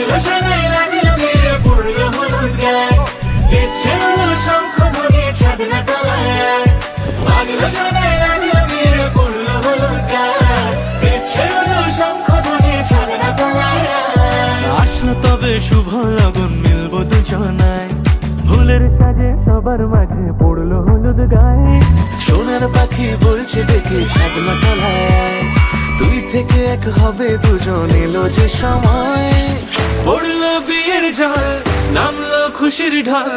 বাজলো শোনাই লাগলো মেরে পড়লো হলুদ গায়ে, দিচ্ছে হলো শঙ্খ ধ্বনি ছাদনা তলায়। বাজলো শোনাই লাগলো মেরে পড়লো হলুদ গায়ে, দিচ্ছে হলো শঙ্খ ধ্বনি ছাদনা তলায়। আসলো তবে শুভ লগন মিলবো দুজনায়, ফুলের সাজে সবার মাঝে পড়লো হলুদ গায়ে। সোনার পাখি বলছে ডেকে ছাদনা তলায়, দুই থেকে এক হবে দুজন, এলো যে সময়। পড়লো বিয়ের জল, নামলো খুশির ঢল,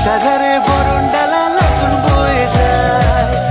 সাজারে বরণ ডালা লাগন বয়ে যায়।